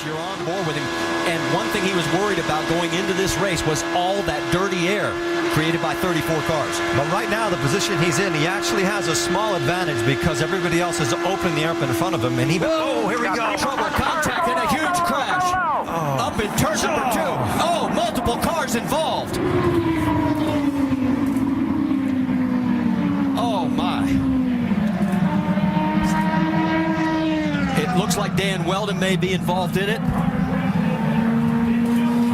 You're on board with him. And one thing he was worried about going into this race was all that dirty air created by 34 cars. But right now, the position he's in, he actually has a small advantage because everybody else is opening the air up in front of him. And he, oh, here we go. Trouble, contact, and a huge crash. Oh. Up in turn number 2. Oh, multiple cars involved. Oh, my. It looks like Dan Wheldon may be involved in it.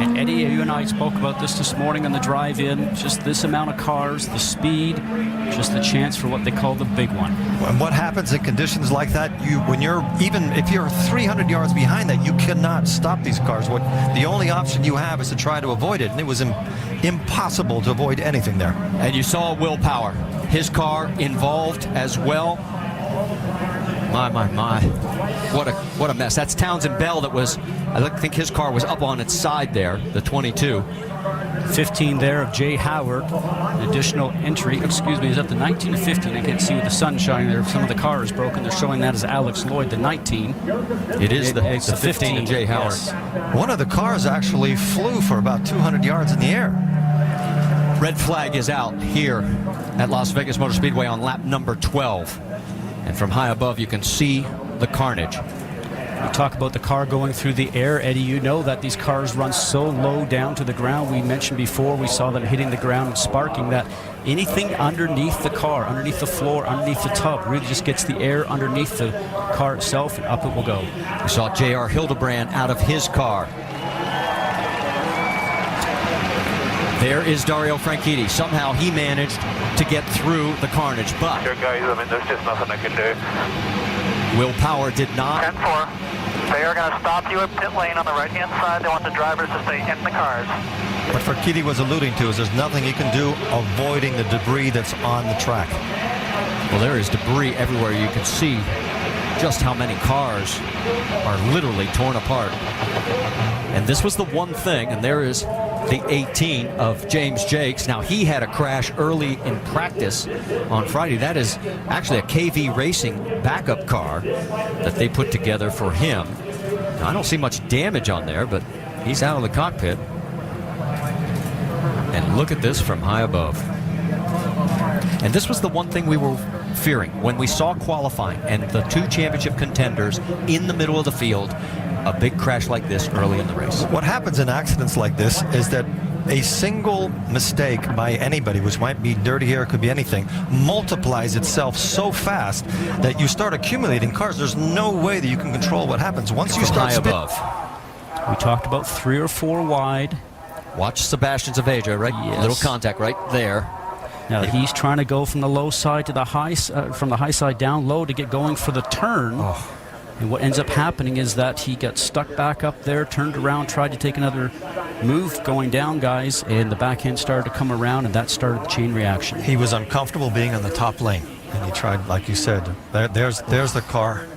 And Eddie, you and I spoke about this morning on the drive-in. Just this amount of cars, the speed, just the chance for what they call the big one. And what happens in conditions like that, even if you're 300 yards behind that, you cannot stop these cars. The only option you have is to try to avoid it, and it was impossible to avoid anything there. And you saw Will Power, his car involved as well. My. What a mess. That's Townsend Bell that was, I think his car was up on its side there, the 22. 15 there of Jay Howard. An additional entry, excuse me, is up to 19 to 15. I can't see with the sun shining there. Some of the car is broken. They're showing that as Alex Lloyd, the 19. It is the 15 and Jay Howard. Yes. One of the cars actually flew for about 200 yards in the air. Red flag is out here at Las Vegas Motor Speedway on lap number 12. And from high above, you can see the carnage. We talk about the car going through the air. Eddie, you know that these cars run so low down to the ground. We mentioned before, we saw them hitting the ground and sparking, that anything underneath the car, underneath the floor, underneath the tub, really just gets the air underneath the car itself, and up it will go. We saw J.R. Hildebrand out of his car. There is Dario Franchitti. Somehow he managed to get through the carnage, but Sure, guys, I mean, there's just nothing I can do. Will Power did not. 10-4. They are going to stop you at pit lane on the right-hand side. They want the drivers to stay in the cars. What Franchitti was alluding to is there's nothing he can do avoiding the debris that's on the track. Well, there is debris everywhere. You can see just how many cars are literally torn apart. And this was the one thing, and there is the 18 of James Jakes. Now, he had a crash early in practice on Friday. That is actually a KV Racing backup car that they put together for him. Now, I don't see much damage on there, but he's out of the cockpit. And look at this from high above. And this was the one thing we were fearing when we saw qualifying and the two championship contenders in the middle of the field. A big crash like this early in the race. What happens in accidents like this is that a single mistake by anybody, which might be dirty air, could be anything, multiplies itself so fast that you start accumulating cars. There's no way that you can control what happens once you start high above. We talked about 3 or 4 wide. Watch Sebastian Zaveja, right? Yes. Little contact right there. Now he's trying to go from the low side to the high, from the high side down low to get going for the turn. Oh. And what ends up happening is that he got stuck back up there, turned around, tried to take another move going down, guys, and the back end started to come around, and that started the chain reaction. He was uncomfortable being on the top lane, and he tried, like you said, there's the car.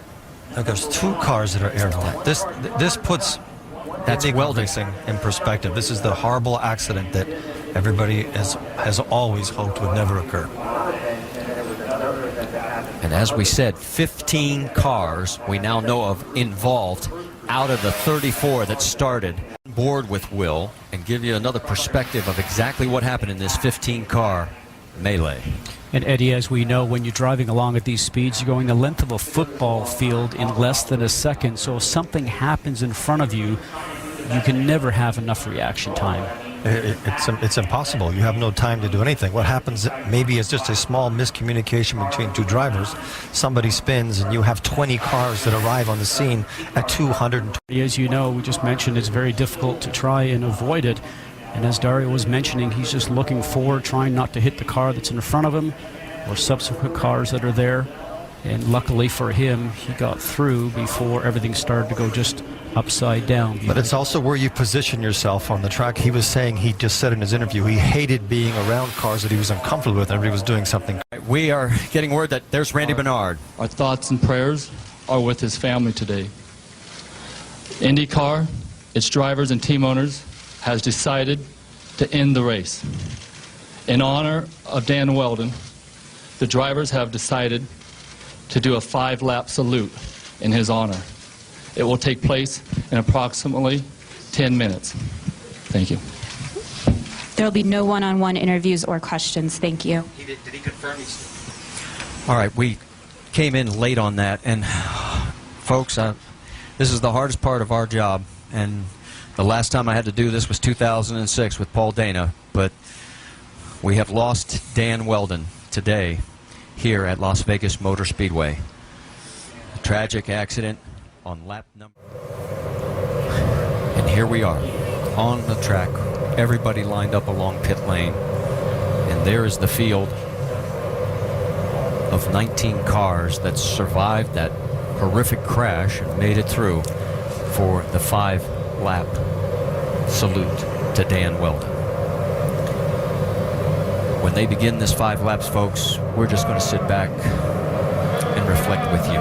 There's 2 cars that are airborne. This puts That's Wheldon racing in perspective. This is the horrible accident that everybody has always hoped would never occur. And as we said, 15 cars we now know of involved out of the 34 that started. Board with Will and give you another perspective of exactly what happened in this 15-car melee. And Eddie, as we know, when you're driving along at these speeds, you're going the length of a football field in less than a second. So if something happens in front of you, you can never have enough reaction time. It's impossible. You have no time to do anything. What happens maybe is just a small miscommunication between 2 drivers. Somebody spins and you have 20 cars that arrive on the scene at 220. As you know, we just mentioned it's very difficult to try and avoid it. And as Dario was mentioning, he's just looking forward, trying not to hit the car that's in front of him or subsequent cars that are there. And luckily for him, he got through before everything started to go just upside down. But it's also where you position yourself on the track. He was saying, he just said in his interview, he hated being around cars that he was uncomfortable with and everybody was doing something. We are getting word that there's Randy Bernard. Our thoughts and prayers are with his family today. IndyCar, its drivers and team owners, has decided to end the race. In honor of Dan Wheldon, the drivers have decided to do a 5-lap salute in his honor. It will take place in approximately 10 minutes. Thank you. There will be no one-on-one interviews or questions. Thank you. Did he confirm he's... All right, we came in late on that, and folks, this is the hardest part of our job, and the last time I had to do this was 2006 with Paul Dana, but we have lost Dan Wheldon today here at Las Vegas Motor Speedway. A tragic accident on lap number. And here we are on the track, everybody lined up along pit lane, and there is the field of 19 cars that survived that horrific crash and made it through for the 5-lap salute to Dan Wheldon. When they begin this 5 laps, folks, we're just going to sit back and reflect with you.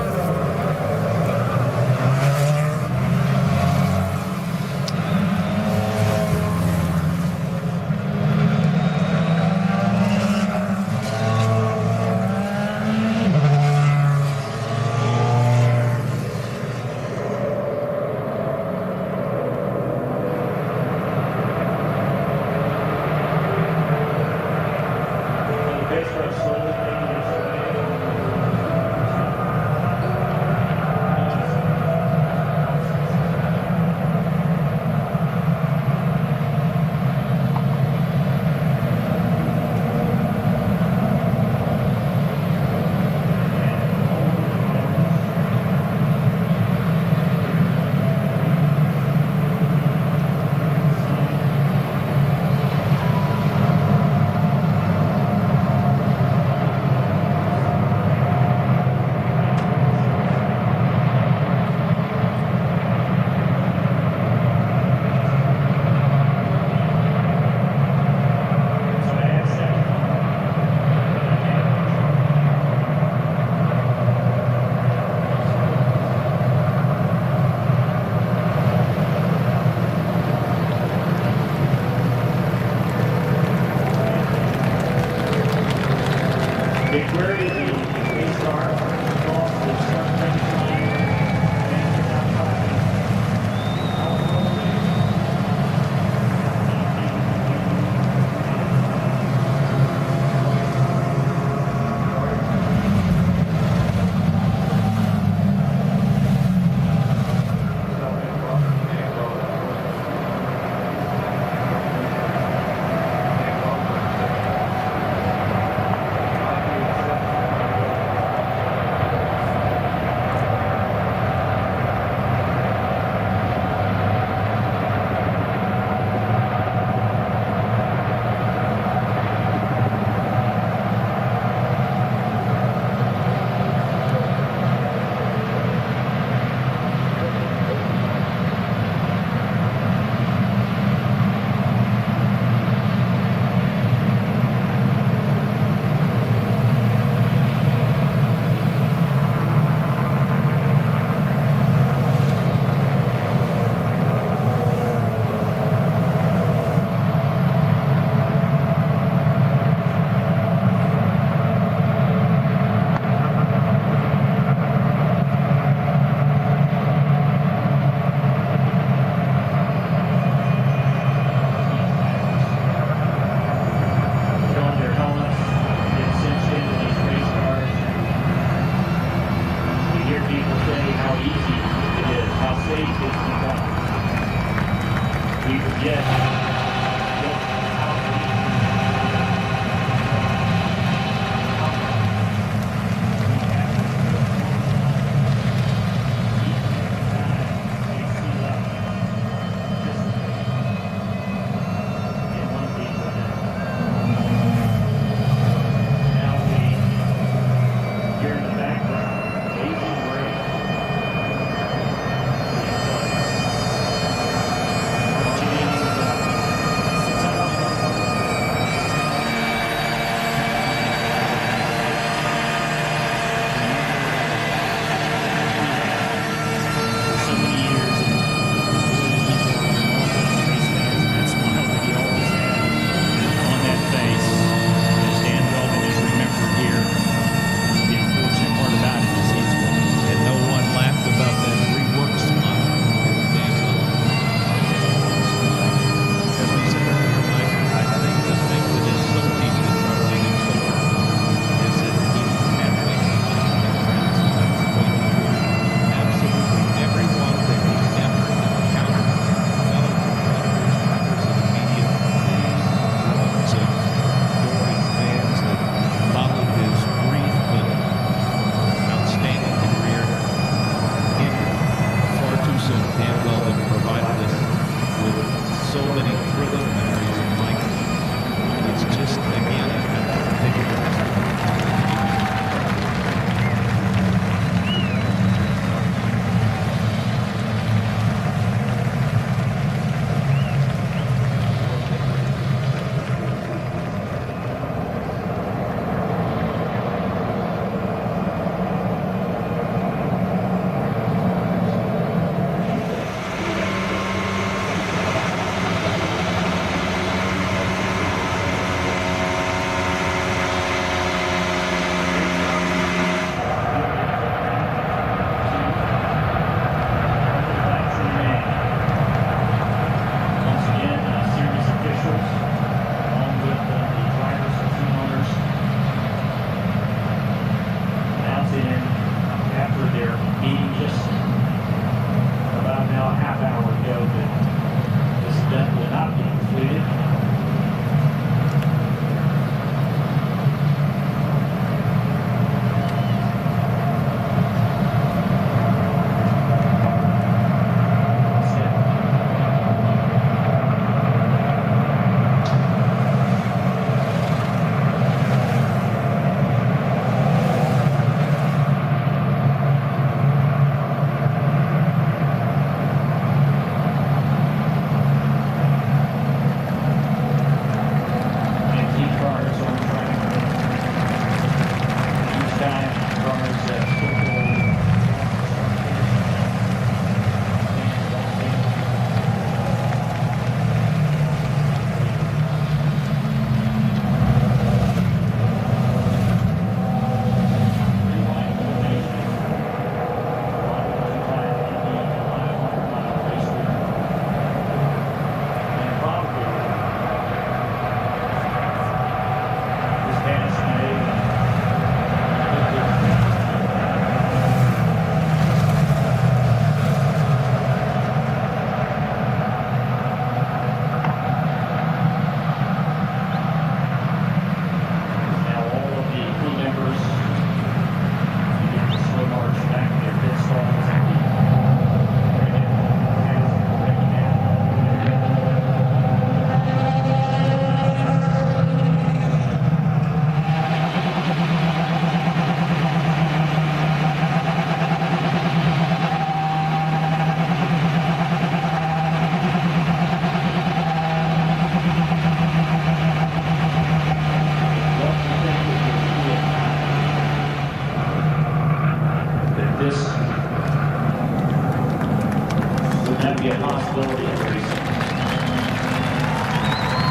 be a possibility of racing.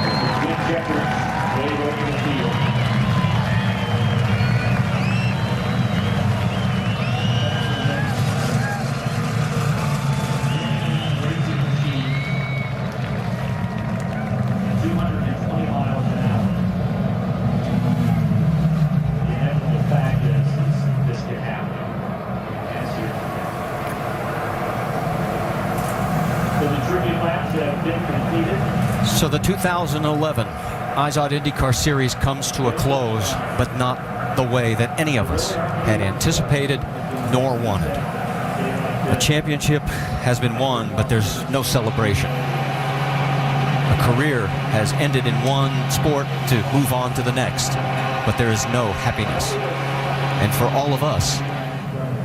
The twin checkers wave over the field. Racing machine at 220 miles an hour. The inevitable fact is this can happen. As here. So the tribute laps have been completed. So the 2011 Izod IndyCar Series comes to a close, but not the way that any of us had anticipated nor wanted. The championship has been won, but there's no celebration. A career has ended in one sport to move on to the next, but there is no happiness. And for all of us,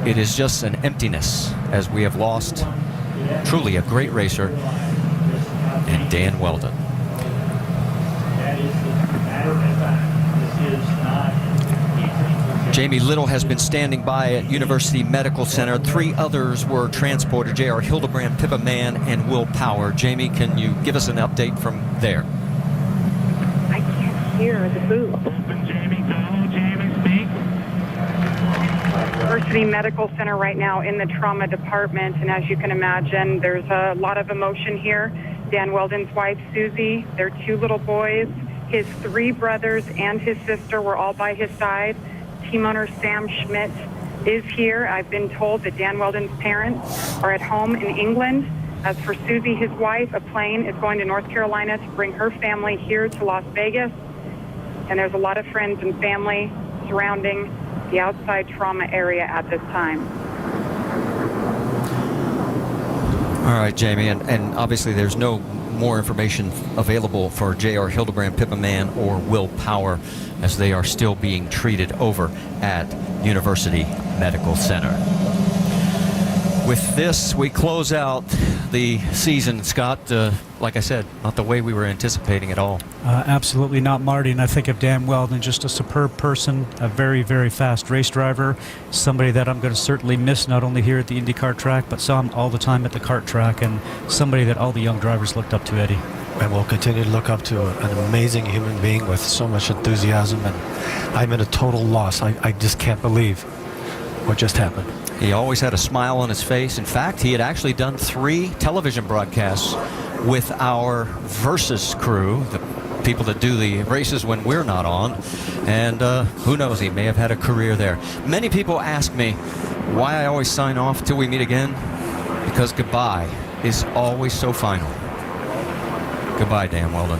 it is just an emptiness as we have lost truly a great racer in Dan Wheldon. That is the matter of fact. This is not Jamie Little has been standing by at University Medical Center. 3 others were transported: J.R. Hildebrand, Pippa Mann, and Will Power. Jamie, can you give us an update from there? I can't hear the booth. Open, Jamie. Go, Jamie. Speak. University Medical Center right now in the trauma department, and as you can imagine, there's a lot of emotion here. Dan Wheldon's wife, Susie, their 2 little boys, his 3 brothers, and his sister were all by his side. Team owner Sam Schmidt is here. I've been told that Dan Wheldon's parents are at home in England. As for Susie, his wife, a plane is going to North Carolina to bring her family here to Las Vegas. And there's a lot of friends and family surrounding the outside trauma area at this time. All right, Jamie, and obviously there's no more information available for J.R. Hildebrand, Pippa Mann, or Will Power, as they are still being treated over at University Medical Center. With this, we close out the season, Scott. Like I said, not the way we were anticipating at all. Absolutely not, Marty. And I think of Dan Wheldon, just a superb person, a very, very fast race driver, somebody that I'm going to certainly miss, not only here at the IndyCar track, but saw him all the time at the kart track, and somebody that all the young drivers looked up to, Eddie. And we'll continue to look up to an amazing human being with so much enthusiasm, and I'm at a total loss. I just can't believe what just happened. He always had a smile on his face. In fact, he had actually done 3 television broadcasts with our Versus crew, the people that do the races when we're not on. And who knows, he may have had a career there. Many people ask me why I always sign off till we meet again. Because goodbye is always so final. Goodbye, Dan Wheldon.